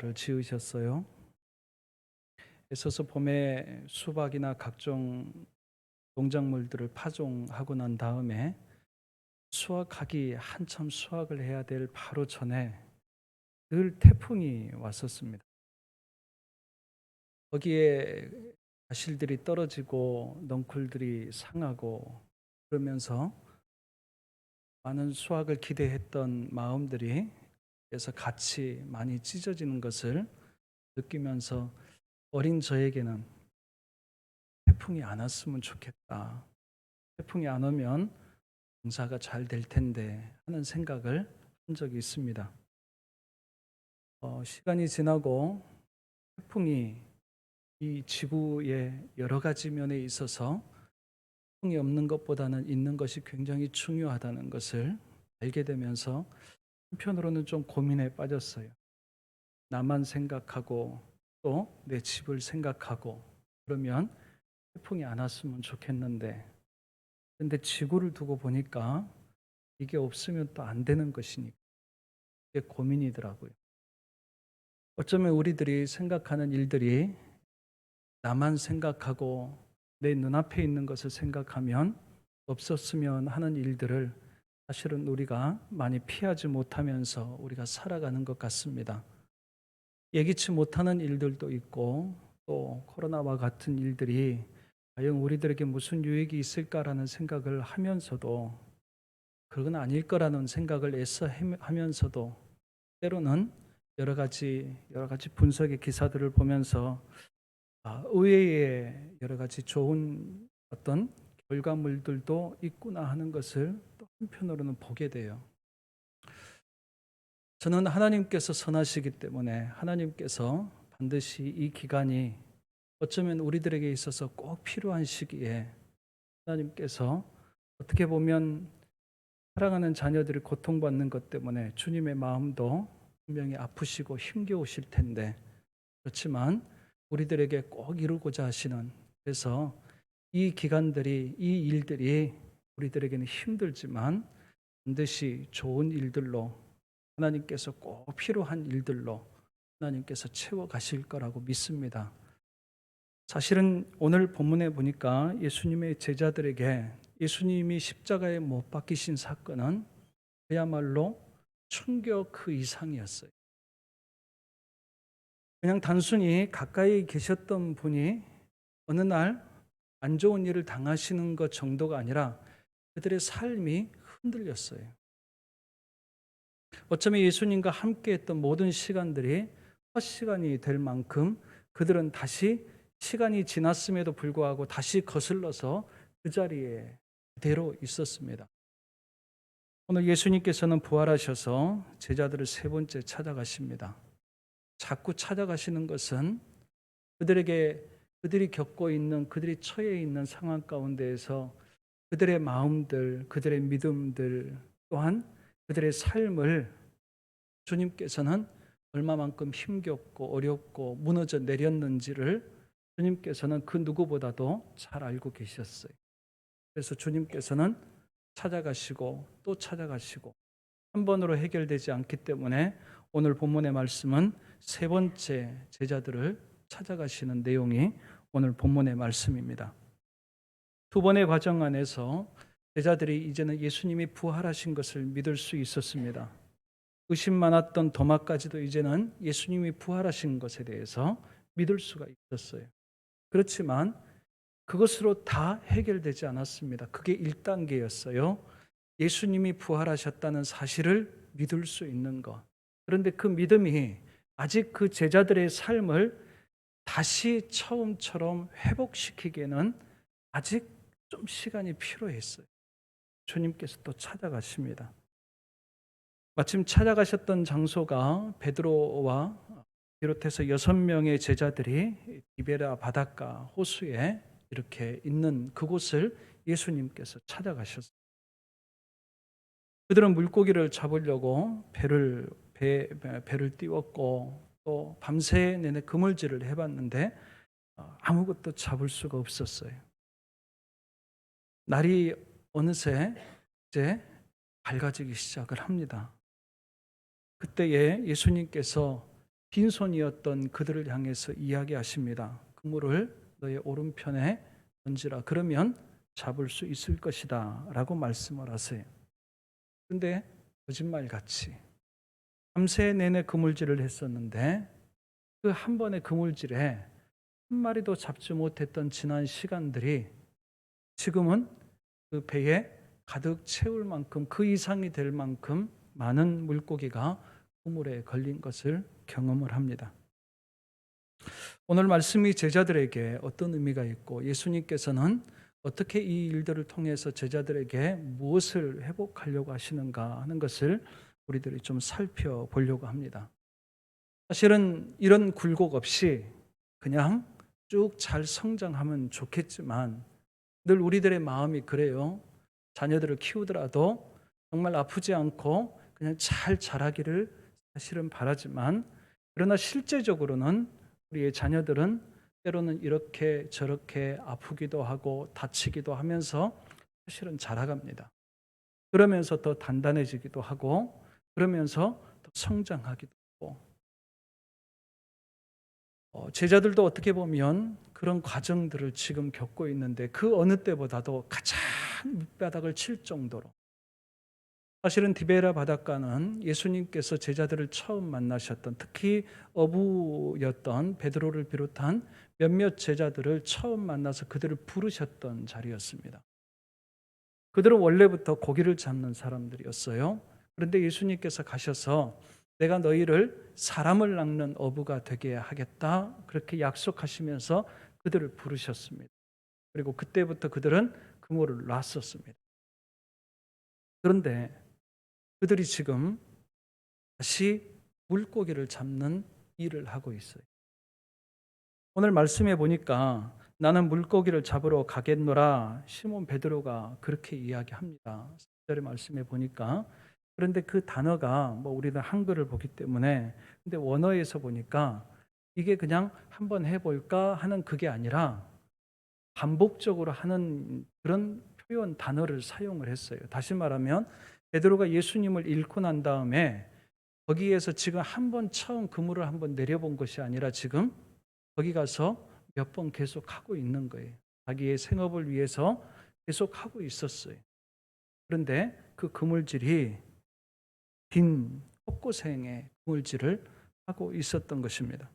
농사를 지으셨어요. 애써서 봄에 수박이나 각종 농작물들을 파종하고 난 다음에 수확하기 한참 수확을 해야 될 바로 전에 늘 태풍이 왔었습니다. 거기에 과실들이 떨어지고 넝쿨들이 상하고 그러면서 많은 수확을 기대했던 마음들이 그래서 같이 많이 찢어지는 것을 느끼면서 어린 저에게는 태풍이 안 왔으면 좋겠다. 태풍이 안 오면 농사가 잘 될 텐데 하는 생각을 한 적이 있습니다. 시간이 지나고 태풍이 이 지구의 여러 가지 면에 있어서 태풍이 없는 것보다는 있는 것이 굉장히 중요하다는 것을 알게 되면서 한편으로는 좀 고민에 빠졌어요. 나만 생각하고 또 내 집을 생각하고 그러면 태풍이 안 왔으면 좋겠는데 근데 지구를 두고 보니까 이게 없으면 또 안 되는 것이니까 이게 고민이더라고요. 어쩌면 우리들이 생각하는 일들이 나만 생각하고 내 눈앞에 있는 것을 생각하면 없었으면 하는 일들을 사실은 우리가 많이 피하지 못하면서 우리가 살아가는 것 같습니다. 예기치 못하는 일들도 있고 또 코로나와 같은 일들이 과연 우리들에게 무슨 유익이 있을까라는 생각을 하면서도 그건 아닐 거라는 생각을 애써 하면서도 때로는 여러 가지 분석의 기사들을 보면서 의외의 여러 가지 좋은 어떤 결과물들도 있구나 하는 것을 또 한편으로는 보게 돼요. 저는 하나님께서 선하시기 때문에 하나님께서 반드시 이 기간이 어쩌면 우리들에게 있어서 꼭 필요한 시기에 하나님께서 어떻게 보면 사랑하는 자녀들이 고통받는 것 때문에 주님의 마음도 분명히 아프시고 힘겨우실 텐데 그렇지만 우리들에게 꼭 이루고자 하시는 그래서 이 기간들이 이 일들이 우리들에게는 힘들지만 반드시 좋은 일들로 하나님께서 꼭 필요한 일들로 하나님께서 채워 가실 거라고 믿습니다. 사실은 오늘 본문에 보니까 예수님의 제자들에게 예수님이 십자가에 못 박히신 사건은 그야말로 충격 그 이상이었어요. 그냥 단순히 가까이 계셨던 분이 어느 날 안 좋은 일을 당하시는 것 정도가 아니라 그들의 삶이 흔들렸어요. 어쩌면 예수님과 함께 했던 모든 시간들이 헛시간이 될 만큼 그들은 다시 시간이 지났음에도 불구하고 다시 거슬러서 그 자리에 그대로 있었습니다. 오늘 예수님께서는 부활하셔서 제자들을 세 번째 찾아가십니다. 자꾸 찾아가시는 것은 그들이 겪고 있는 그들이 처해 있는 상황 가운데에서 그들의 마음들, 그들의 믿음들 또한 그들의 삶을 주님께서는 얼마만큼 힘겹고 어렵고 무너져 내렸는지를 주님께서는 그 누구보다도 잘 알고 계셨어요. 그래서 주님께서는 찾아가시고 또 찾아가시고 한 번으로 해결되지 않기 때문에 오늘 본문의 말씀은 세 번째 제자들을 찾아가시는 내용이 오늘 본문의 말씀입니다. 두 번의 과정 안에서 제자들이 이제는 예수님이 부활하신 것을 믿을 수 있었습니다. 의심 많았던 도마까지도 이제는 예수님이 부활하신 것에 대해서 믿을 수가 있었어요. 그렇지만 그것으로 다 해결되지 않았습니다. 그게 1단계였어요. 예수님이 부활하셨다는 사실을 믿을 수 있는 것. 그런데 그 믿음이 아직 그 제자들의 삶을 다시 처음처럼 회복시키기에는 아직 좀 시간이 필요했어요. 주님께서 또 찾아가십니다. 마침 찾아가셨던 장소가 베드로와 비롯해서 6명의 제자들이 디베라 바닷가 호수에 이렇게 있는 그곳을 예수님께서 찾아가셨어요. 그들은 물고기를 잡으려고 배를 띄웠고 또 밤새 내내 그물질을 해봤는데 아무것도 잡을 수가 없었어요. 날이 어느새 이제 밝아지기 시작을 합니다. 그때에 예수님께서 빈손이었던 그들을 향해서 이야기하십니다. 그물을 너의 오른편에 던지라. 그러면 잡을 수 있을 것이다 라고 말씀을 하세요. 그런데 거짓말같이 밤새 내내 그물질을 했었는데 그 한 번의 그물질에 한 마리도 잡지 못했던 지난 시간들이 지금은 그 배에 가득 채울 만큼, 그 이상이 될 만큼 많은 물고기가 그물에 걸린 것을 경험을 합니다. 오늘 말씀이 제자들에게 어떤 의미가 있고 예수님께서는 어떻게 이 일들을 통해서 제자들에게 무엇을 회복하려고 하시는가 하는 것을 우리들이 좀 살펴보려고 합니다. 사실은 이런 굴곡 없이 그냥 쭉 잘 성장하면 좋겠지만 늘 우리들의 마음이 그래요. 자녀들을 키우더라도 정말 아프지 않고 그냥 잘 자라기를 사실은 바라지만, 그러나 실제적으로는 우리의 자녀들은 때로는 이렇게 저렇게 아프기도 하고 다치기도 하면서 사실은 자라갑니다. 그러면서 더 단단해지기도 하고 그러면서 더 성장하기도 하고, 제자들도 어떻게 보면 그런 과정들을 지금 겪고 있는데 그 어느 때보다도 가장 밑바닥을 칠 정도로, 사실은 디베라 바닷가는 예수님께서 제자들을 처음 만나셨던, 특히 어부였던 베드로를 비롯한 몇몇 제자들을 처음 만나서 그들을 부르셨던 자리였습니다. 그들은 원래부터 고기를 잡는 사람들이었어요. 그런데 예수님께서 가셔서 내가 너희를 사람을 낚는 어부가 되게 하겠다, 그렇게 약속하시면서 그들을 부르셨습니다. 그리고 그때부터 그들은 그물을 놨었습니다. 그런데 그들이 지금 다시 물고기를 잡는 일을 하고 있어요. 오늘 말씀해 보니까 나는 물고기를 잡으러 가겠노라 시몬 베드로가 그렇게 이야기합니다. 10절의 말씀해 보니까. 그런데 그 단어가 우리는 한글을 보기 때문에, 근데 원어에서 보니까 이게 그냥 한번 해볼까 하는 그게 아니라 반복적으로 하는 그런 표현 단어를 사용을 했어요. 다시 말하면 베드로가 예수님을 잃고 난 다음에 거기에서 지금 한번 처음 그물을 한번 내려본 것이 아니라 지금 거기 가서 몇 번 계속 하고 있는 거예요. 자기의 생업을 위해서 계속 하고 있었어요. 그런데 그 그물질이 빈 헛고생의 그물질을 하고 있었던 것입니다.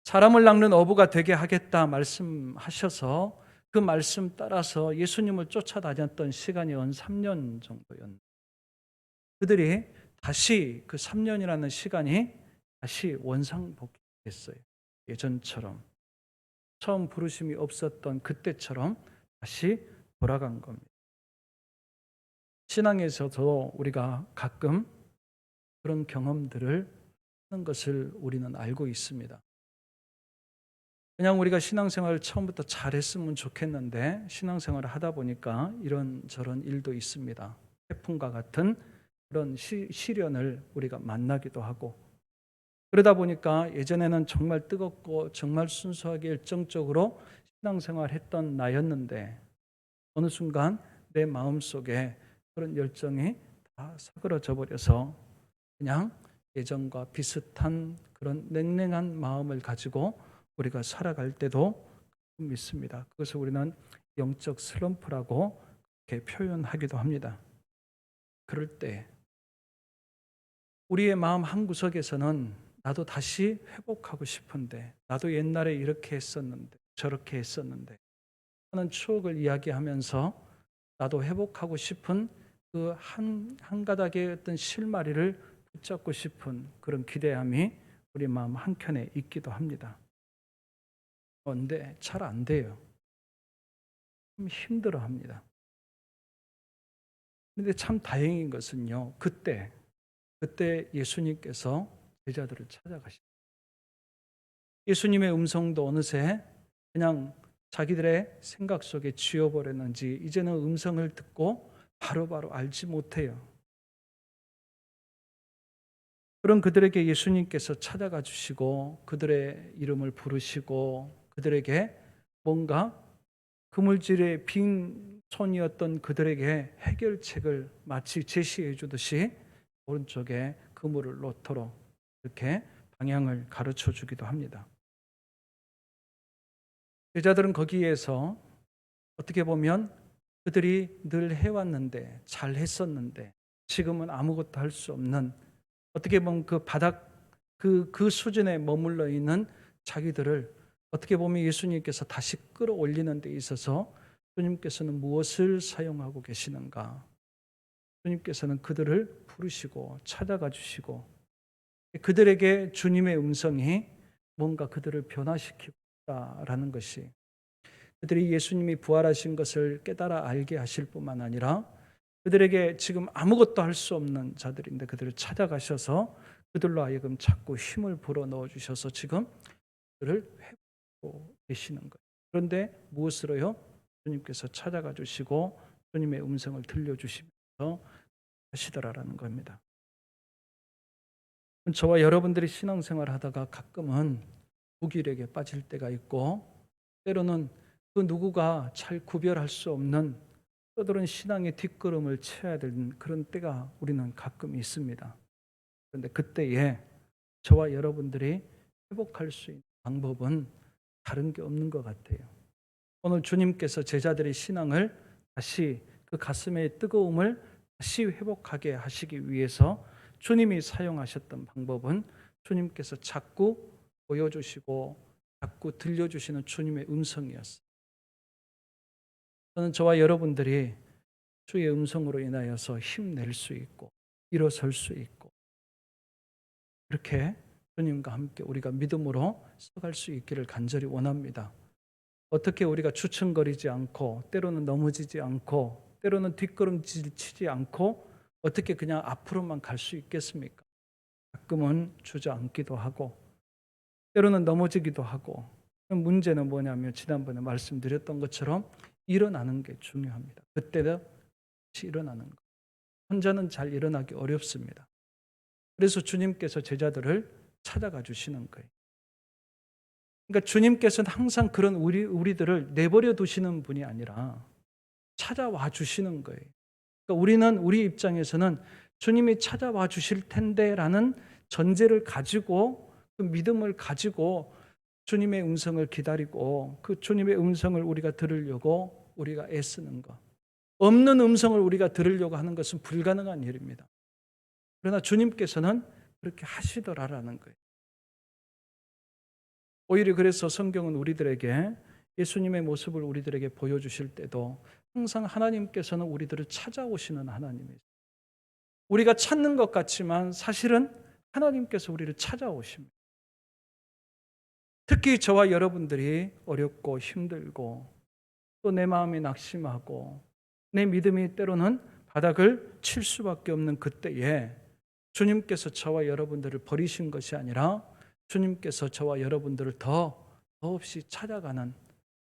사람을 낚는 어부가 되게 하겠다 말씀하셔서 그 말씀 따라서 예수님을 쫓아다녔던 시간이 한 3년 정도였는데, 그들이 다시 그 3년이라는 시간이 다시 원상복귀했어요. 예전처럼 처음 부르심이 없었던 그때처럼 다시 돌아간 겁니다. 신앙에서도 우리가 가끔 그런 경험들을 하는 것을 우리는 알고 있습니다. 그냥 우리가 신앙생활을 처음부터 잘했으면 좋겠는데 신앙생활을 하다 보니까 이런저런 일도 있습니다. 태풍과 같은 그런 시련을 우리가 만나기도 하고, 그러다 보니까 예전에는 정말 뜨겁고 정말 순수하게 열정적으로 신앙생활을 했던 나였는데 어느 순간 내 마음속에 그런 열정이 다 사그러져 버려서 그냥 예전과 비슷한 그런 냉랭한 마음을 가지고 우리가 살아갈 때도 있습니다. 그것을 우리는 영적 슬럼프라고 이렇게 표현하기도 합니다. 그럴 때 우리의 마음 한구석에서는 나도 다시 회복하고 싶은데, 나도 옛날에 이렇게 했었는데 저렇게 했었는데 하는 추억을 이야기하면서 나도 회복하고 싶은 그 한 가닥의 어떤 실마리를 붙잡고 싶은 그런 기대함이 우리 마음 한켠에 있기도 합니다. 그런데 잘 안 돼요. 좀 힘들어합니다. 그런데 참 다행인 것은요, 그때 예수님께서 제자들을 찾아가십니다. 예수님의 음성도 어느새 그냥 자기들의 생각 속에 쥐어버렸는지 이제는 음성을 듣고 바로바로 알지 못해요. 그런 그들에게 예수님께서 찾아가 주시고 그들의 이름을 부르시고 그들에게 뭔가 그물질의 빈손이었던 그들에게 해결책을 마치 제시해 주듯이 오른쪽에 그물을 놓도록 이렇게 방향을 가르쳐 주기도 합니다. 제자들은 거기에서 어떻게 보면 그들이 늘 해왔는데, 잘 했었는데, 지금은 아무것도 할 수 없는, 어떻게 보면 그 바닥, 그 수준에 머물러 있는 자기들을 어떻게 보면 예수님께서 다시 끌어올리는 데 있어서 주님께서는 무엇을 사용하고 계시는가? 주님께서는 그들을 부르시고 찾아가 주시고 그들에게 주님의 음성이 뭔가 그들을 변화시키고 있다라는 것이, 그들이 예수님이 부활하신 것을 깨달아 알게 하실 뿐만 아니라 그들에게 지금 아무것도 할 수 없는 자들인데 그들을 찾아가셔서 그들로 하여금 자꾸 힘을 불어넣어 주셔서 지금 그들을 회복하고 계시는 거예요. 그런데 무엇으로요? 주님께서 찾아가 주시고 주님의 음성을 들려주시면서 하시더라라는 겁니다. 저와 여러분들이 신앙생활 하다가 가끔은 무기력에 빠질 때가 있고, 때로는 그 누구가 잘 구별할 수 없는 떠도는 신앙의 뒷걸음을 쳐야 되는 그런 때가 우리는 가끔 있습니다. 그런데 그때에 저와 여러분들이 회복할 수 있는 방법은 다른 게 없는 것 같아요. 오늘 주님께서 제자들의 신앙을 다시, 그 가슴의 뜨거움을 다시 회복하게 하시기 위해서 주님이 사용하셨던 방법은 주님께서 자꾸 보여주시고 자꾸 들려주시는 주님의 음성이었어요. 저는 저와 여러분들이 주의 음성으로 인하여서 힘낼 수 있고 일어설 수 있고 그렇게 주님과 함께 우리가 믿음으로 서갈 수 있기를 간절히 원합니다. 어떻게 우리가 주춤거리지 않고 때로는 넘어지지 않고 때로는 뒷걸음질 치지 않고 어떻게 그냥 앞으로만 갈 수 있겠습니까? 가끔은 주저앉기도 하고 때로는 넘어지기도 하고, 문제는 뭐냐면 지난번에 말씀드렸던 것처럼 일어나는 게 중요합니다. 그때도 같이 일어나는 것. 혼자는 잘 일어나기 어렵습니다. 그래서 주님께서 제자들을 찾아가 주시는 거예요. 그러니까 주님께서는 항상 그런 우리들을 내버려 두시는 분이 아니라 찾아와 주시는 거예요. 그러니까 우리는 우리 입장에서는 주님이 찾아와 주실 텐데라는 전제를 가지고 그 믿음을 가지고 주님의 음성을 기다리고 그 주님의 음성을 우리가 들으려고 우리가 애쓰는 것. 없는 음성을 우리가 들으려고 하는 것은 불가능한 일입니다. 그러나 주님께서는 그렇게 하시더라라는 거예요. 오히려 그래서 성경은 우리들에게 예수님의 모습을 우리들에게 보여주실 때도 항상 하나님께서는 우리들을 찾아오시는 하나님이세요. 우리가 찾는 것 같지만 사실은 하나님께서 우리를 찾아오십니다. 특히 저와 여러분들이 어렵고 힘들고 또 내 마음이 낙심하고 내 믿음이 때로는 바닥을 칠 수밖에 없는 그때에 주님께서 저와 여러분들을 버리신 것이 아니라 주님께서 저와 여러분들을 더없이 찾아가는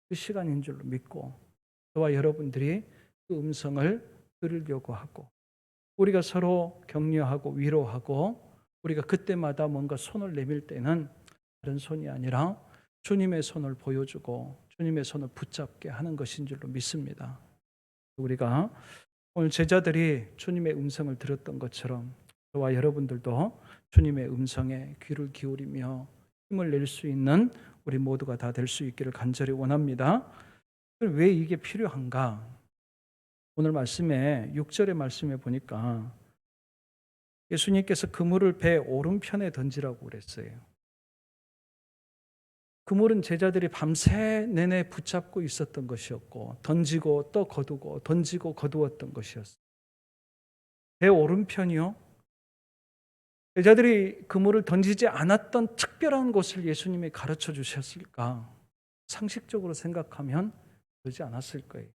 그 시간인 줄로 믿고 저와 여러분들이 그 음성을 들으려고 하고 우리가 서로 격려하고 위로하고 우리가 그때마다 뭔가 손을 내밀 때는 다른 손이 아니라 주님의 손을 보여주고 주님의 손을 붙잡게 하는 것인 줄로 믿습니다. 우리가 오늘 제자들이 주님의 음성을 들었던 것처럼 저와 여러분들도 주님의 음성에 귀를 기울이며 힘을 낼 수 있는 우리 모두가 다 될 수 있기를 간절히 원합니다. 왜 이게 필요한가? 오늘 말씀에 6절의 말씀에 보니까 예수님께서 그물을 배 오른편에 던지라고 그랬어요. 그물은 제자들이 밤새 내내 붙잡고 있었던 것이었고 던지고 또 거두고 던지고 거두었던 것이었어요. 배 오른편이요? 제자들이 그물을 던지지 않았던 특별한 곳을 예수님이 가르쳐 주셨을까? 상식적으로 생각하면 그러지 않았을 거예요.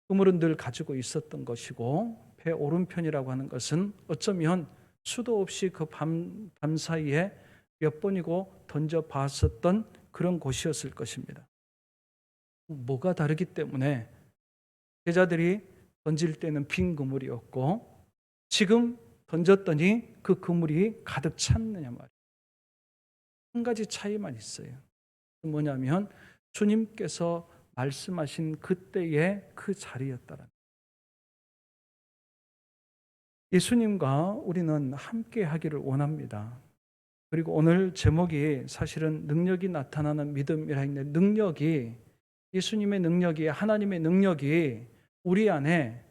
그물은 늘 가지고 있었던 것이고 배 오른편이라고 하는 것은 어쩌면 수도 없이 그 밤 사이에 몇 번이고 던져봤었던 그런 곳이었을 것입니다. 뭐가 다르기 때문에 제자들이 던질 때는 빈 그물이었고 지금 던졌더니 그 그물이 가득 찼느냐 말이에요. 한 가지 차이만 있어요. 뭐냐면 주님께서 말씀하신 그때의 그 자리였다라는. 예수님과 우리는 함께 하기를 원합니다. 그리고 오늘 제목이 사실은 능력이 나타나는 믿음이라 했는데, 능력이, 예수님의 능력이, 하나님의 능력이 우리 안에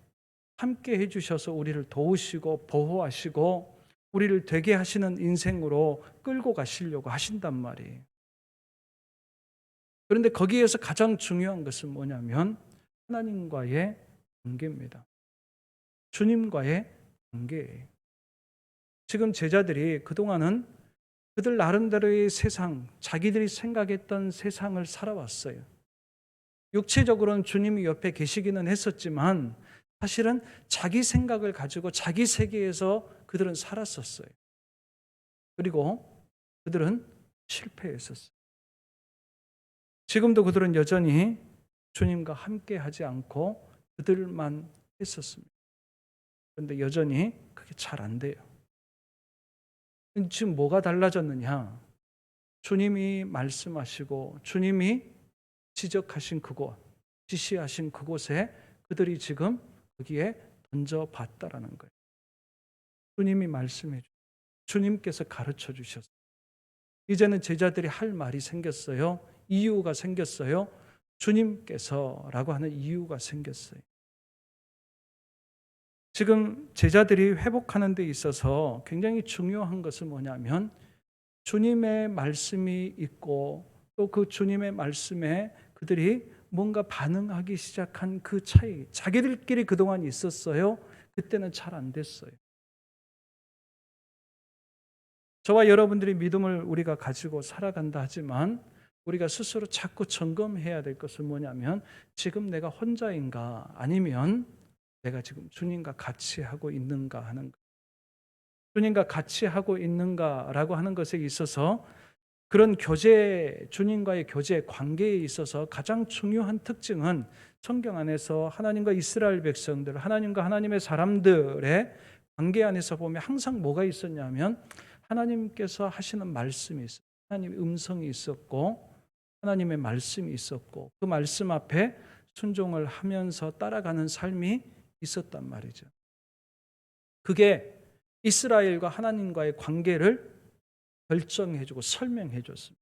함께 해주셔서 우리를 도우시고 보호하시고 우리를 되게 하시는 인생으로 끌고 가시려고 하신단 말이에요. 그런데 거기에서 가장 중요한 것은 뭐냐면 하나님과의 관계입니다. 주님과의 관계예요. 지금 제자들이 그동안은 그들 나름대로의 세상, 자기들이 생각했던 세상을 살아왔어요. 육체적으로는 주님이 옆에 계시기는 했었지만 사실은 자기 생각을 가지고 자기 세계에서 그들은 살았었어요. 그리고 그들은 실패했었어요. 지금도 그들은 여전히 주님과 함께 하지 않고 그들만 했었습니다. 그런데 여전히 그게 잘 안 돼요. 지금 뭐가 달라졌느냐? 주님이 말씀하시고 주님이 지적하신 그곳, 지시하신 그곳에 그들이 지금 거기에 던져봤다라는 거예요. 주님이 말씀해 주셨어요. 주님께서 가르쳐 주셨어요. 이제는 제자들이 할 말이 생겼어요. 이유가 생겼어요. 주님께서라고 하는 이유가 생겼어요. 지금 제자들이 회복하는 데 있어서 굉장히 중요한 것은 뭐냐면 주님의 말씀이 있고 또 그 주님의 말씀에 그들이 뭔가 반응하기 시작한 그 차이, 자기들끼리 그동안 있었어요. 그때는 잘 안 됐어요. 저와 여러분들이 믿음을 우리가 가지고 살아간다 하지만 우리가 스스로 자꾸 점검해야 될 것은 뭐냐면 지금 내가 혼자인가 아니면 내가 지금 주님과 같이 하고 있는가 하는 것. 주님과 같이 하고 있는가라고 하는 것에 있어서 그런 교제, 주님과의 교제 관계에 있어서 가장 중요한 특징은 성경 안에서 하나님과 이스라엘 백성들, 하나님과 하나님의 사람들의 관계 안에서 보면 항상 뭐가 있었냐면 하나님께서 하시는 말씀이 있어요. 하나님의 음성이 있었고 하나님의 말씀이 있었고 그 말씀 앞에 순종을 하면서 따라가는 삶이 있었단 말이죠. 그게 이스라엘과 하나님과의 관계를 결정해주고 설명해줬습니다.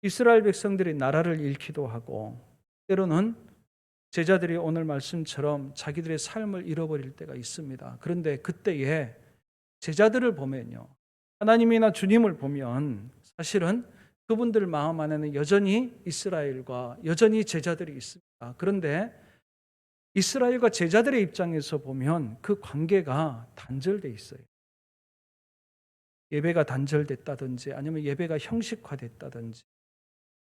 이스라엘 백성들이 나라를 잃기도 하고 때로는 제자들이 오늘 말씀처럼 자기들의 삶을 잃어버릴 때가 있습니다. 그런데 그때에 제자들을 보면요, 하나님이나 주님을 보면 사실은 그분들 마음 안에는 여전히 이스라엘과 여전히 제자들이 있습니다. 그런데 이스라엘과 제자들의 입장에서 보면 그 관계가 단절돼 있어요. 예배가 단절됐다든지 아니면 예배가 형식화됐다든지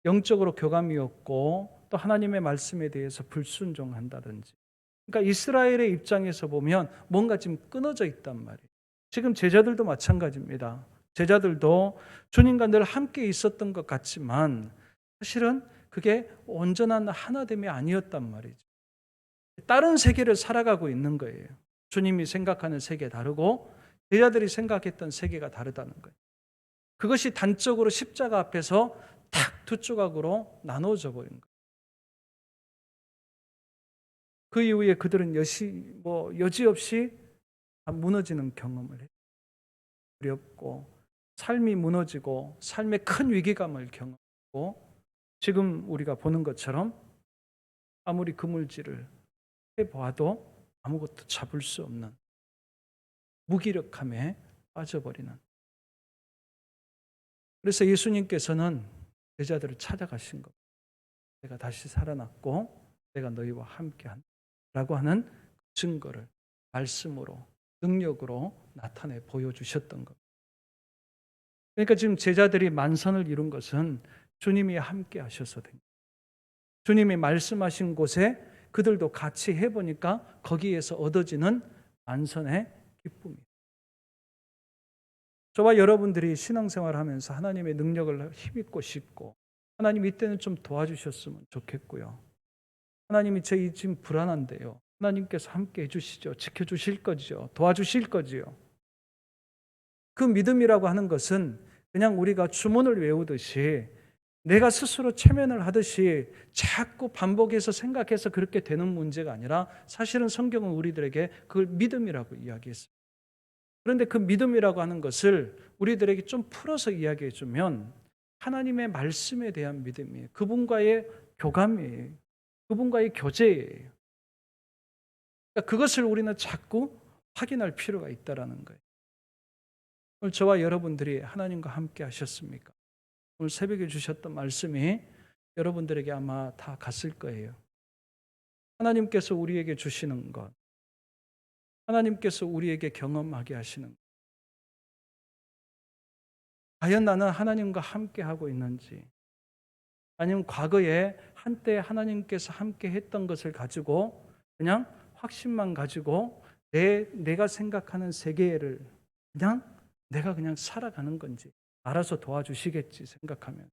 영적으로 교감이 없고 또 하나님의 말씀에 대해서 불순종한다든지, 그러니까 이스라엘의 입장에서 보면 뭔가 지금 끊어져 있단 말이에요. 지금 제자들도 마찬가지입니다. 제자들도 주님과 늘 함께 있었던 것 같지만 사실은 그게 온전한 하나됨이 아니었단 말이죠. 다른 세계를 살아가고 있는 거예요. 주님이 생각하는 세계 다르고 제자들이 생각했던 세계가 다르다는 거예요. 그것이 단적으로 십자가 앞에서 탁 두 조각으로 나눠져 버린 거예요. 그 이후에 그들은 여지없이 무너지는 경험을 해요. 두렵고 삶이 무너지고 삶의 큰 위기감을 경험하고 지금 우리가 보는 것처럼 아무리 그물질을 해봐도 아무것도 잡을 수 없는 무기력함에 빠져버리는. 그래서 예수님께서는 제자들을 찾아가신 것. 내가 다시 살아났고 내가 너희와 함께한다 라고 하는 증거를 말씀으로 능력으로 나타내 보여주셨던 것. 그러니까 지금 제자들이 만선을 이룬 것은 주님이 함께 하셔서 된 거예요. 주님이 말씀하신 곳에 그들도 같이 해보니까 거기에서 얻어지는 만선의 기쁨이에요. 저와 여러분들이 신앙생활을 하면서 하나님의 능력을 힘입고 싶고 하나님 이때는 좀 도와주셨으면 좋겠고요. 하나님이 저희 지금 불안한데요. 하나님께서 함께 해주시죠. 지켜주실 거죠. 도와주실 거지요. 그 믿음이라고 하는 것은 그냥 우리가 주문을 외우듯이 내가 스스로 체면을 하듯이 자꾸 반복해서 생각해서 그렇게 되는 문제가 아니라 사실은 성경은 우리들에게 그걸 믿음이라고 이야기했어요. 그런데 그 믿음이라고 하는 것을 우리들에게 좀 풀어서 이야기해 주면 하나님의 말씀에 대한 믿음이에요. 그분과의 교감이에요. 그분과의 교제예요. 그러니까 그것을 우리는 자꾸 확인할 필요가 있다라는 거예요. 오늘 저와 여러분들이 하나님과 함께 하셨습니까? 오늘 새벽에 주셨던 말씀이 여러분들에게 아마 다 갔을 거예요. 하나님께서 우리에게 주시는 것, 하나님께서 우리에게 경험하게 하시는 것, 과연 나는 하나님과 함께 하고 있는지, 아니면 과거에 한때 하나님께서 함께 했던 것을 가지고 그냥 확신만 가지고 내가 생각하는 세계를 내가 그냥 살아가는 건지, 알아서 도와주시겠지 생각하면.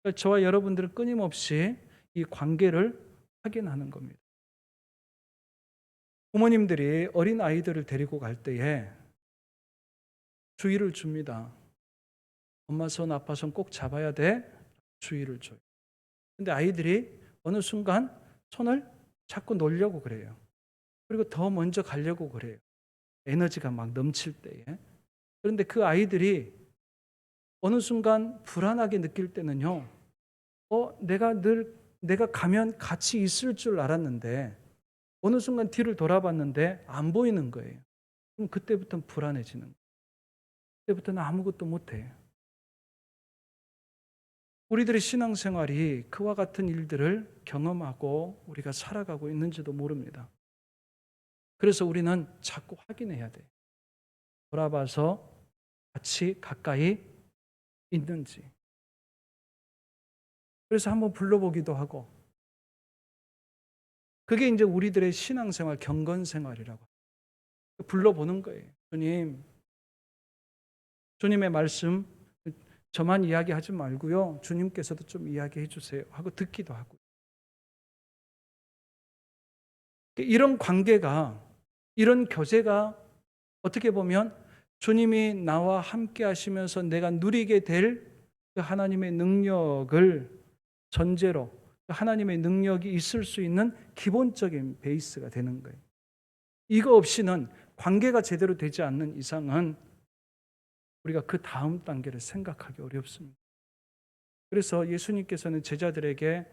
그러니까 저와 여러분들은 끊임없이 이 관계를 확인하는 겁니다. 부모님들이 어린 아이들을 데리고 갈 때에 주의를 줍니다. 엄마 손, 아빠 손 꼭 잡아야 돼. 주의를 줘요. 근데 아이들이 어느 순간 손을 자꾸 놓으려고 그래요. 그리고 더 먼저 가려고 그래요. 에너지가 막 넘칠 때에. 그런데 그 아이들이 어느 순간 불안하게 느낄 때는요. 내가 가면 같이 있을 줄 알았는데 어느 순간 뒤를 돌아봤는데 안 보이는 거예요. 그럼 그때부터는 불안해지는 거예요. 그때부터는 아무것도 못해요. 우리들의 신앙생활이 그와 같은 일들을 경험하고 우리가 살아가고 있는지도 모릅니다. 그래서 우리는 자꾸 확인해야 돼요. 돌아봐서 같이 가까이 있는지. 그래서 한번 불러보기도 하고. 그게 이제 우리들의 신앙생활, 경건생활이라고. 불러보는 거예요. 주님의 말씀 저만 이야기하지 말고요. 주님께서도 좀 이야기해 주세요. 하고 듣기도 하고. 이런 관계가, 이런 교제가 어떻게 보면 주님이 나와 함께 하시면서 내가 누리게 될 그 하나님의 능력을 전제로 하나님의 능력이 있을 수 있는 기본적인 베이스가 되는 거예요. 이거 없이는 관계가 제대로 되지 않는 이상은 우리가 그 다음 단계를 생각하기 어렵습니다. 그래서 예수님께서는 제자들에게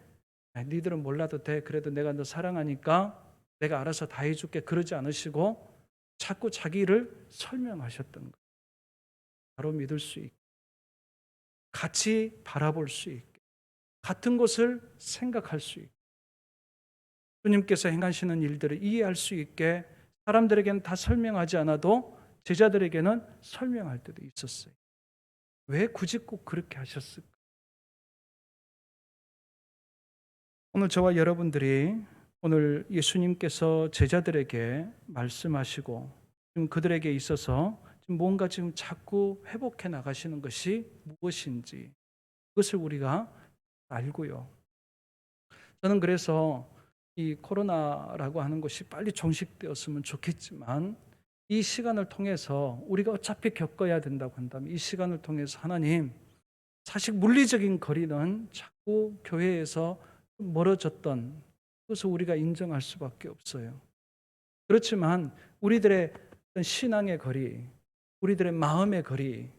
니들은 몰라도 돼. 그래도 내가 너 사랑하니까 내가 알아서 다 해줄게. 그러지 않으시고 자꾸 자기를 설명하셨던 거예요. 바로 믿을 수 있게. 같이 바라볼 수 있게. 같은 것을 생각할 수 있게. 주님께서 행하시는 일들을 이해할 수 있게 사람들에게는 다 설명하지 않아도 제자들에게는 설명할 때도 있었어요. 왜 굳이 꼭 그렇게 하셨을까? 오늘 저와 여러분들이 오늘 예수님께서 제자들에게 말씀하시고 지금 그들에게 있어서 뭔가 지금 자꾸 회복해 나가시는 것이 무엇인지 그것을 우리가 알고요. 저는 그래서 이 코로나라고 하는 것이 빨리 종식되었으면 좋겠지만 이 시간을 통해서 우리가 어차피 겪어야 된다고 한다면 이 시간을 통해서 하나님 사실 물리적인 거리는 자꾸 교회에서 멀어졌던 그것을 우리가 인정할 수밖에 없어요. 그렇지만 우리들의 신앙의 거리, 우리들의 마음의 거리,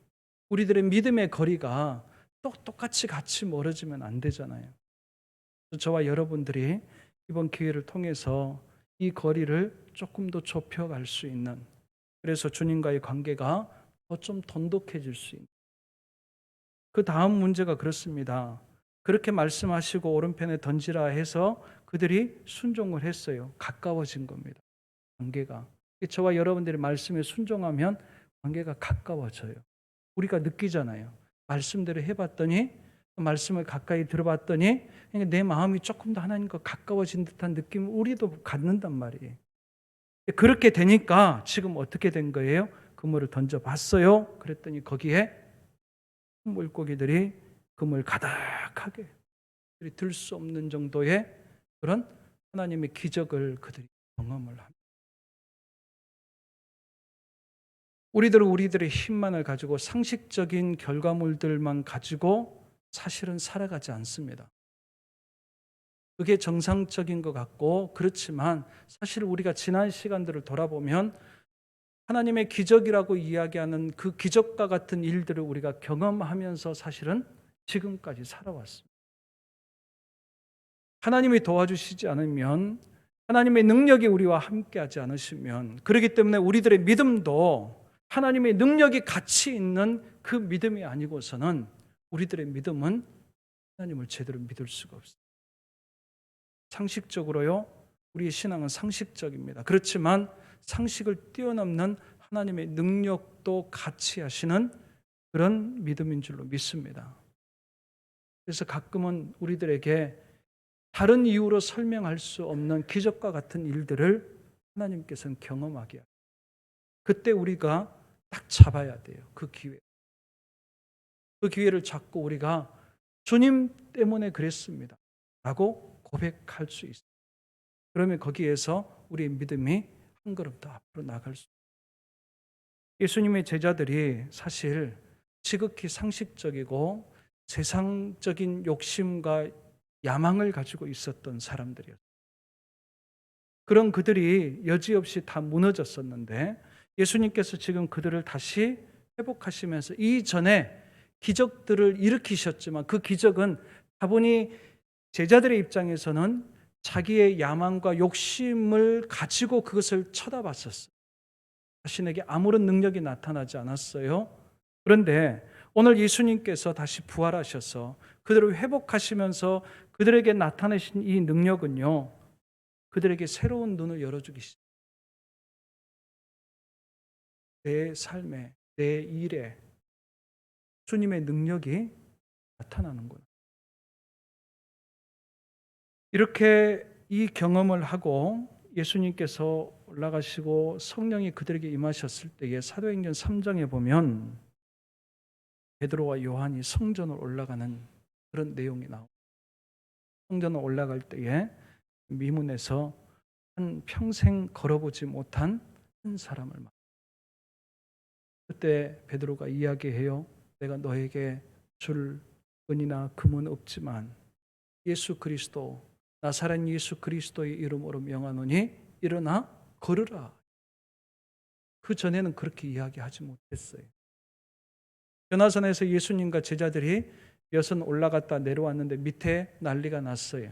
우리들의 믿음의 거리가 똑같이 같이 멀어지면 안 되잖아요. 저와 여러분들이 이번 기회를 통해서 이 거리를 조금 더 좁혀갈 수 있는 그래서 주님과의 관계가 더 좀 돈독해질 수 있는 그 다음 문제가 그렇습니다. 그렇게 말씀하시고 오른편에 던지라 해서 그들이 순종을 했어요. 가까워진 겁니다. 관계가. 저와 여러분들이 말씀에 순종하면 관계가 가까워져요. 우리가 느끼잖아요. 말씀대로 해봤더니 말씀을 가까이 들어봤더니 내 마음이 조금 더 하나님과 가까워진 듯한 느낌을 우리도 갖는단 말이에요. 그렇게 되니까 지금 어떻게 된 거예요? 그물을 던져봤어요. 그랬더니 거기에 물고기들이 그물 가득하게 들 수 없는 정도의 그런 하나님의 기적을 그들이 경험을 합니다. 우리들은 우리들의 힘만을 가지고 상식적인 결과물들만 가지고 사실은 살아가지 않습니다. 그게 정상적인 것 같고 그렇지만 사실 우리가 지난 시간들을 돌아보면 하나님의 기적이라고 이야기하는 그 기적과 같은 일들을 우리가 경험하면서 사실은 지금까지 살아왔습니다. 하나님이 도와주시지 않으면, 하나님의 능력이 우리와 함께하지 않으시면, 그렇기 때문에 우리들의 믿음도 하나님의 능력이 같이 있는 그 믿음이 아니고서는 우리들의 믿음은 하나님을 제대로 믿을 수가 없습니다. 상식적으로요, 우리의 신앙은 상식적입니다. 그렇지만 상식을 뛰어넘는 하나님의 능력도 같이 하시는 그런 믿음인 줄로 믿습니다. 그래서 가끔은 우리들에게 다른 이유로 설명할 수 없는 기적과 같은 일들을 하나님께서는 경험하게 합니다. 그때 우리가 딱 잡아야 돼요. 그 기회. 그 기회를 잡고 우리가 주님 때문에 그랬습니다 라고 고백할 수 있어요. 그러면 거기에서 우리의 믿음이 한 걸음 더 앞으로 나갈 수 있어요. 예수님의 제자들이 사실 지극히 상식적이고 세상적인 욕심과 야망을 가지고 있었던 사람들이었어요. 그런 그들이 여지없이 다 무너졌었는데 예수님께서 지금 그들을 다시 회복하시면서 이전에 기적들을 일으키셨지만 그 기적은 다분히 제자들의 입장에서는 자기의 야망과 욕심을 가지고 그것을 쳐다봤었어요. 자신에게 아무런 능력이 나타나지 않았어요. 그런데 오늘 예수님께서 다시 부활하셔서 그들을 회복하시면서 그들에게 나타내신 이 능력은요, 그들에게 새로운 눈을 열어주기 시작합니다. 내 삶에, 내 일에 주님의 능력이 나타나는구나. 이렇게 이 경험을 하고 예수님께서 올라가시고 성령이 그들에게 임하셨을 때에 사도행전 3장에 보면 베드로와 요한이 성전으로 올라가는 그런 내용이 나옵니다. 성전으로 올라갈 때에 미문에서 한 평생 걸어보지 못한 한 사람을 만나. 그때 베드로가 이야기해요. 내가 너에게 줄 은이나 금은 없지만 예수 그리스도, 나사렛 예수 그리스도의 이름으로 명하노니 일어나 걸으라. 그 전에는 그렇게 이야기하지 못했어요. 변화산에서 예수님과 제자들이 여선 올라갔다 내려왔는데 밑에 난리가 났어요.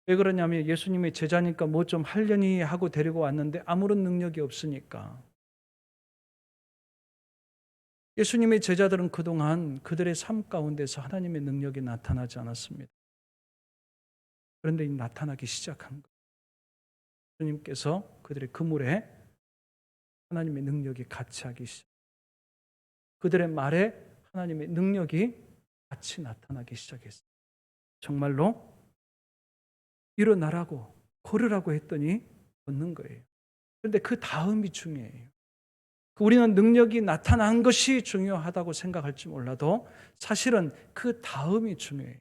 왜 그러냐면 예수님의 제자니까 뭐 좀 하려니 하고 데리고 왔는데 아무런 능력이 없으니까. 예수님의 제자들은 그동안 그들의 삶 가운데서 하나님의 능력이 나타나지 않았습니다. 그런데 나타나기 시작한 거예요. 예수님께서 그들의 그물에 하나님의 능력이 같이 하기 시작. 그들의 말에 하나님의 능력이 같이 나타나기 시작했어요. 정말로 일어나라고 걸으라고 했더니 걷는 거예요. 그런데 그 다음이 중요해요. 우리는 능력이 나타난 것이 중요하다고 생각할지 몰라도 사실은 그 다음이 중요해요.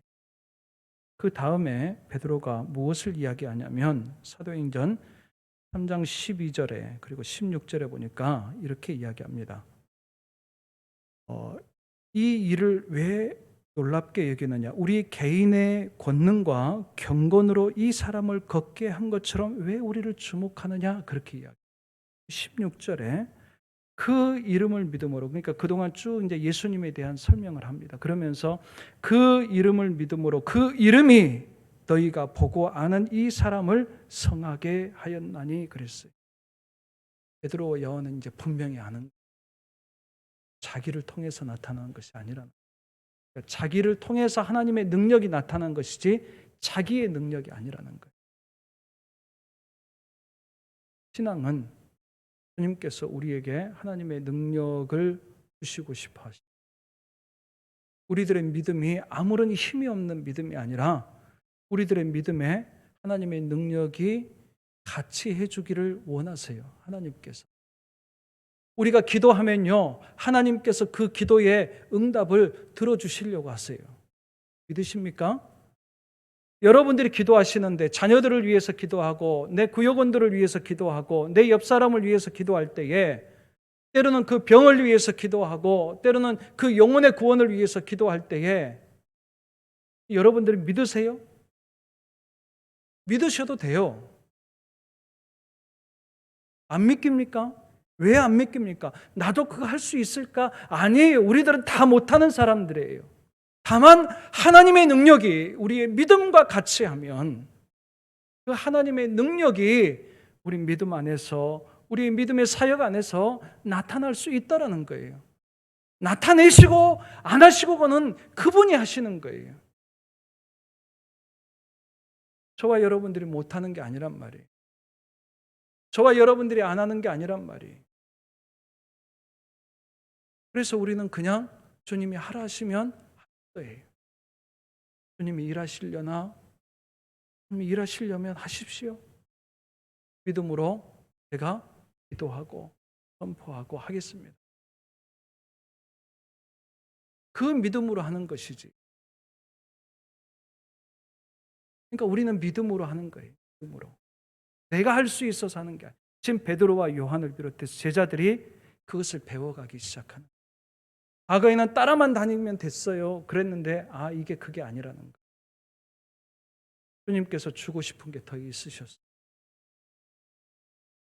그 다음에 베드로가 무엇을 이야기하냐면 사도행전 3장 12절에 그리고 16절에 보니까 이렇게 이야기합니다. 이 일을 왜 놀랍게 여기느냐? 우리 개인의 권능과 경건으로 이 사람을 걷게 한 것처럼 왜 우리를 주목하느냐? 그렇게 이야기. 16절에 그 이름을 믿음으로, 그러니까 그동안 쭉 이제 예수님에 대한 설명을 합니다. 그러면서 그 이름을 믿음으로 그 이름이 너희가 보고 아는 이 사람을 성하게 하였나니 그랬어요. 베드로와 요한은 이제 분명히 아는, 자기를 통해서 나타나는 것이 아니라, 그러니까 자기를 통해서 하나님의 능력이 나타난 것이지 자기의 능력이 아니라는 거예요. 신앙은 주님께서 우리에게 하나님의 능력을 주시고 싶어 하십니다. 우리들의 믿음이 아무런 힘이 없는 믿음이 아니라 우리들의 믿음에 하나님의 능력이 같이 해주기를 원하세요. 하나님께서. 우리가 기도하면요, 하나님께서 그 기도의 응답을 들어주시려고 하세요. 믿으십니까? 여러분들이 기도하시는데 자녀들을 위해서 기도하고 내 구역원들을 위해서 기도하고 내 옆 사람을 위해서 기도할 때에 때로는 그 병을 위해서 기도하고 때로는 그 영혼의 구원을 위해서 기도할 때에 여러분들이 믿으세요? 믿으셔도 돼요. 안 믿깁니까? 왜 안 믿깁니까? 나도 그거 할 수 있을까? 아니에요. 우리들은 다 못하는 사람들이에요. 다만 하나님의 능력이 우리의 믿음과 같이 하면 그 하나님의 능력이 우리 믿음 안에서 우리 믿음의 사역 안에서 나타날 수 있다라는 거예요. 나타내시고 안 하시고는 그분이 하시는 거예요. 저와 여러분들이 못하는 게 아니란 말이에요. 저와 여러분들이 안 하는 게 아니란 말이에요. 그래서 우리는 그냥 주님이 하라 하시면 할 거예요. 주님이 일하시려나? 주님이 일하시려면 하십시오. 믿음으로 제가 기도하고 선포하고 하겠습니다. 그 믿음으로 하는 것이지. 그러니까 우리는 믿음으로 하는 거예요. 믿음으로. 내가 할 수 있어서 하는 게 아니에요. 지금 베드로와 요한을 비롯해서 제자들이 그것을 배워가기 시작하는 거예요. 과거에는 따라만 다니면 됐어요. 그랬는데 이게 그게 아니라는 거예요. 주님께서 주고 싶은 게 더 있으셨어요.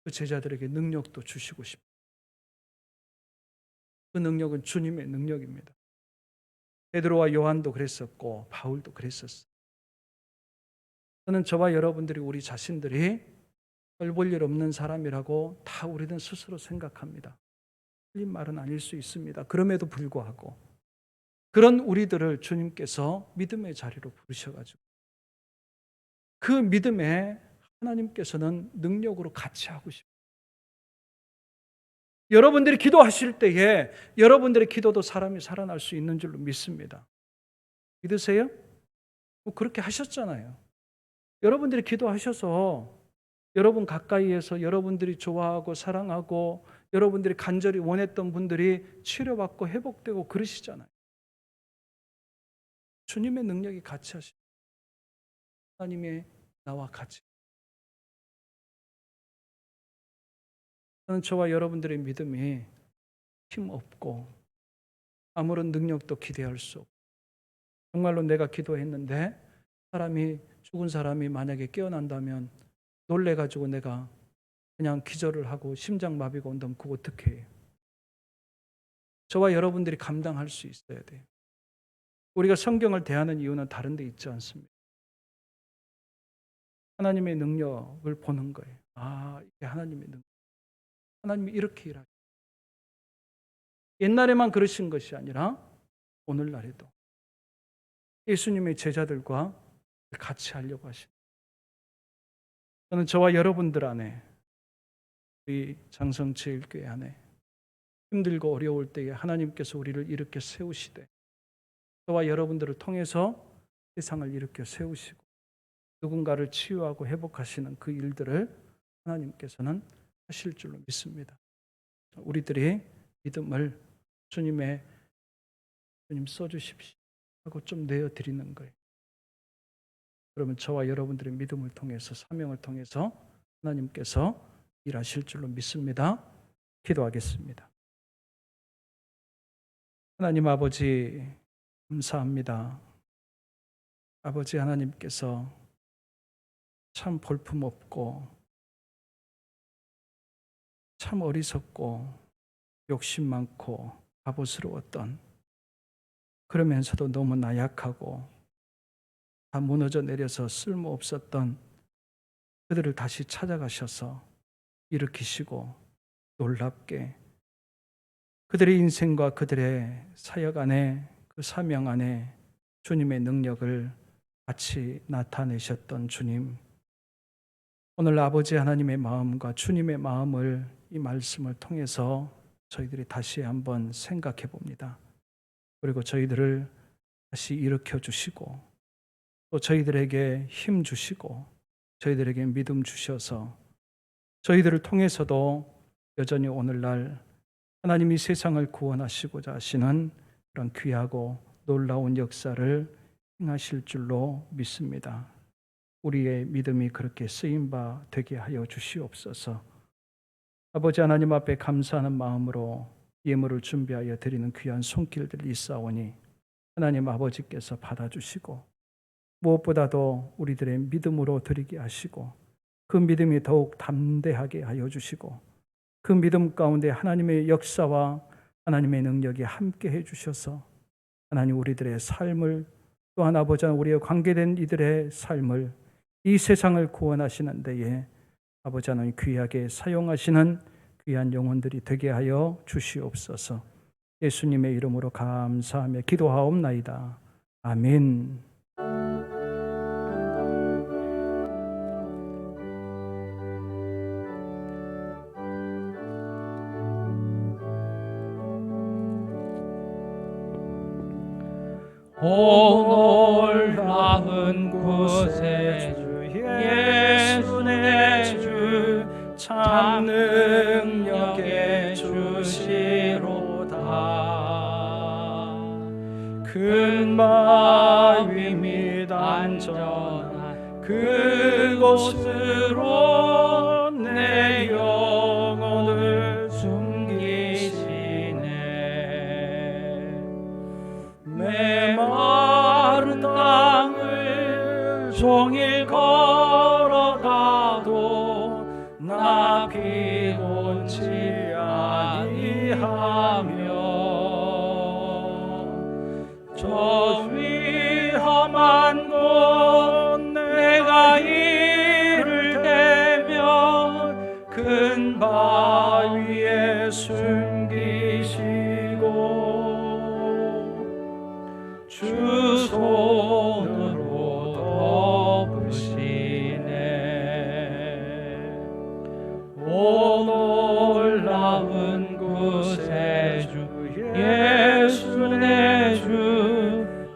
그 제자들에게 능력도 주시고 싶어요. 그 능력은 주님의 능력입니다. 베드로와 요한도 그랬었고 바울도 그랬었어요. 저는 저와 여러분들이 우리 자신들이 별 볼 일 없는 사람이라고 다 우리는 스스로 생각합니다. 틀린 말은 아닐 수 있습니다. 그럼에도 불구하고 그런 우리들을 주님께서 믿음의 자리로 부르셔가지고 그 믿음에 하나님께서는 능력으로 같이 하고 싶어요. 여러분들이 기도하실 때에 여러분들의 기도도 사람이 살아날 수 있는 줄로 믿습니다. 믿으세요? 그렇게 하셨잖아요. 여러분들이 기도하셔서 여러분 가까이에서 여러분들이 좋아하고 사랑하고 여러분들이 간절히 원했던 분들이 치료받고 회복되고 그러시잖아요. 주님의 능력이 같이 하시고 하나님의 나와 같이. 저는 저와 여러분들의 믿음이 힘없고 아무런 능력도 기대할 수 없고 정말로 내가 기도했는데 죽은 사람이 만약에 깨어난다면 놀래가지고 내가 그냥 기절을 하고 심장마비가 온다면 그거 어떻게 해요? 저와 여러분들이 감당할 수 있어야 돼요. 우리가 성경을 대하는 이유는 다른 데 있지 않습니다. 하나님의 능력을 보는 거예요. 이게 하나님의 능력. 하나님이 이렇게 일하시고 옛날에만 그러신 것이 아니라 오늘날에도 예수님의 제자들과 같이 하려고 하십니다. 저는 저와 여러분들 안에 우리 장성제일교회 안에 힘들고 어려울 때에 하나님께서 우리를 일으켜 세우시되 저와 여러분들을 통해서 세상을 일으켜 세우시고 누군가를 치유하고 회복하시는 그 일들을 하나님께서는 하실 줄로 믿습니다. 우리들이 믿음을 주님 써주십시오 하고 좀 내어드리는 거예요. 그러면 저와 여러분들의 믿음을 통해서 사명을 통해서 하나님께서 일하실 줄로 믿습니다. 기도하겠습니다. 하나님 아버지 감사합니다. 아버지 하나님께서 참 볼품없고 참 어리석고 욕심 많고 바보스러웠던 그러면서도 너무 나약하고 다 무너져 내려서 쓸모없었던 그들을 다시 찾아가셔서 일으키시고 놀랍게 그들의 인생과 그들의 사역 안에 그 사명 안에 주님의 능력을 같이 나타내셨던 주님, 오늘 아버지 하나님의 마음과 주님의 마음을 이 말씀을 통해서 저희들이 다시 한번 생각해 봅니다. 그리고 저희들을 다시 일으켜 주시고 또 저희들에게 힘 주시고 저희들에게 믿음 주셔서 저희들을 통해서도 여전히 오늘날 하나님이 세상을 구원하시고자 하시는 그런 귀하고 놀라운 역사를 행하실 줄로 믿습니다. 우리의 믿음이 그렇게 쓰임 바 되게 하여 주시옵소서. 아버지 하나님 앞에 감사하는 마음으로 예물을 준비하여 드리는 귀한 손길들이 있사오니 하나님 아버지께서 받아주시고 무엇보다도 우리들의 믿음으로 드리게 하시고 그 믿음이 더욱 담대하게 하여 주시고 그 믿음 가운데 하나님의 역사와 하나님의 능력이 함께 해주셔서 하나님 우리들의 삶을 또한 아버지 우리의 관계된 이들의 삶을 이 세상을 구원하시는 데에 아버지 하나님 귀하게 사용하시는 귀한 영혼들이 되게 하여 주시옵소서. 예수님의 이름으로 감사하며 기도하옵나이다. 아멘. 오 놀라운 구세주 예수 내 주 참 능력의 주시로다. 큰 바위 및 안전한 그곳으로 내 영혼을 숨기시네. 메마른 땅을 종일 걸어가도 나 피곤치 아니하며 저 위험한 곳 내가 이를 대며 큰 바위에 숨기시고 주 손으로 덮으시네. 오 놀라운 구세주 예수 내 주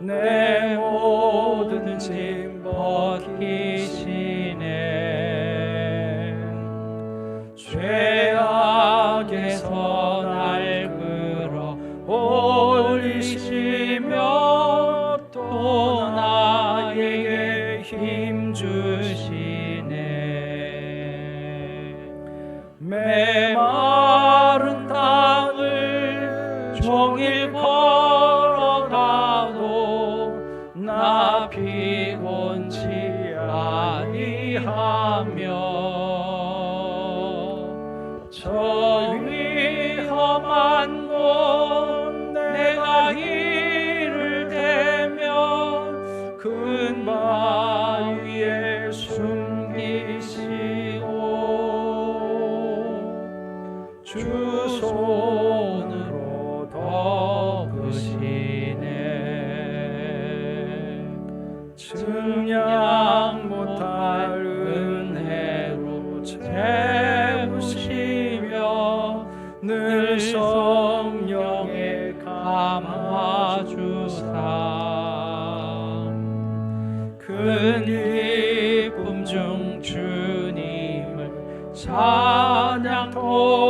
내 모든 짐 벗기시네. 죄악에서 날 끌어 올리시며 또 나에게 힘 주시네. 메마른 땅을 종일 걸어가도 나 피곤치 아니하며 저 위험한 곳 내가 이를 대며 큰 바위에 숨기시고 주 손으로 덮으시네. 증량 못할 은혜로 채우시며 늘 성령에 감화주사 큰 기쁨 중 주님을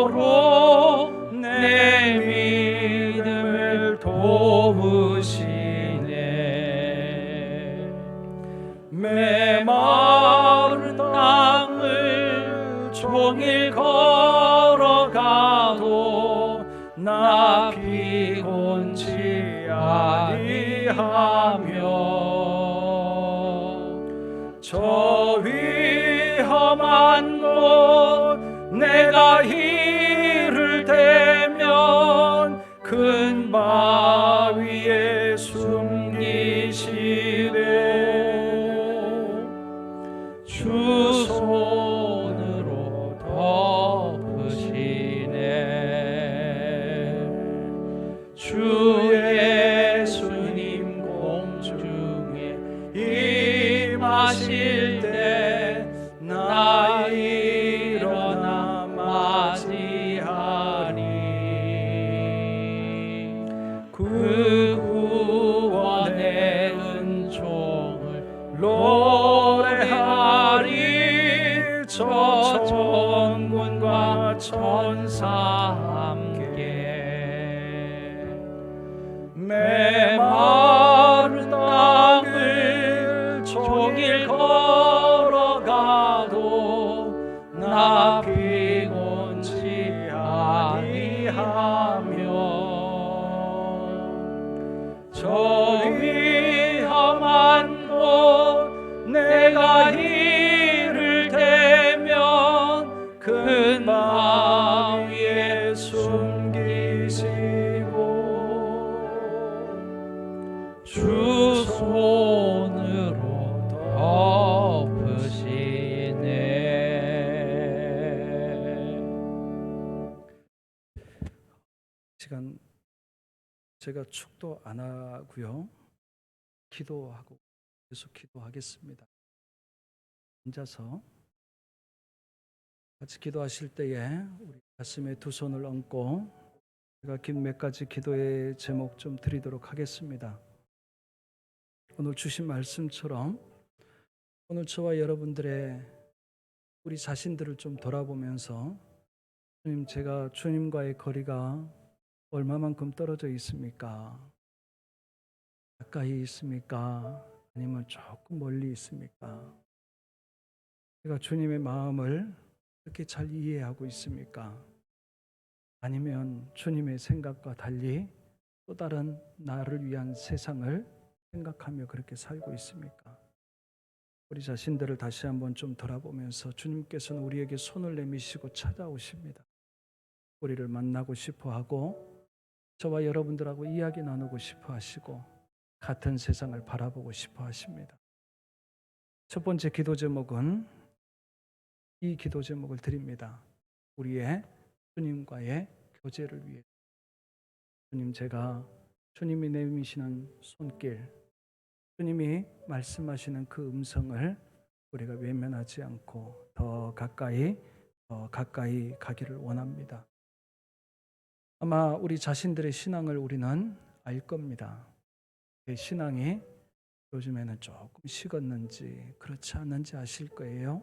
찬양토록 내 믿음을 도우시네. 메마른 땅을 종일 걸어가도 나 피곤치 아니하며 저 위험한 곳 내가 이를 대면 큰 바위에 숨기시고 주 손으로 덮으시네. 주 예수님 공중에 임하실 때 나 일어나 맞이하리. 그 구원의 은총을 노래하리. 저 천군과 천사 함께 메마른 땅을 종일 걸어가도 나 피곤치 시간 제가 축도 안 하고요. 기도하고 계속 기도하겠습니다. 앉아서 같이 기도하실 때에 우리 가슴에 두 손을 얹고 제가 긴 몇 가지 기도의 제목 좀 드리도록 하겠습니다. 오늘 주신 말씀처럼 오늘 저와 여러분들의 우리 자신들을 좀 돌아보면서 주님, 제가 주님과의 거리가 얼마만큼 떨어져 있습니까? 가까이 있습니까? 아니면 조금 멀리 있습니까? 제가 주님의 마음을 그렇게 잘 이해하고 있습니까? 아니면 주님의 생각과 달리 또 다른 나를 위한 세상을 생각하며 그렇게 살고 있습니까? 우리 자신들을 다시 한번 좀 돌아보면서 주님께서는 우리에게 손을 내미시고 찾아오십니다. 우리를 만나고 싶어 하고 저와 여러분들하고 이야기 나누고 싶어 하시고 같은 세상을 바라보고 싶어 하십니다. 첫 번째 기도 제목은 이 기도 제목을 드립니다. 우리의 주님과의 교제를 위해. 주님, 제가 주님이 내미시는 손길, 주님이 말씀하시는 그 음성을 우리가 외면하지 않고 더 가까이 가기를 원합니다. 아마 우리 자신들의 신앙을 우리는 알 겁니다. 내 신앙이 요즘에는 조금 식었는지 그렇지 않는지 아실 거예요.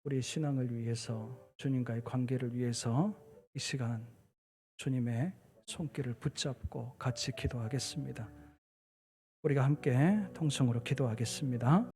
우리 신앙을 위해서, 주님과의 관계를 위해서 이 시간 주님의 손길을 붙잡고 같이 기도하겠습니다. 우리가 함께 통성으로 기도하겠습니다.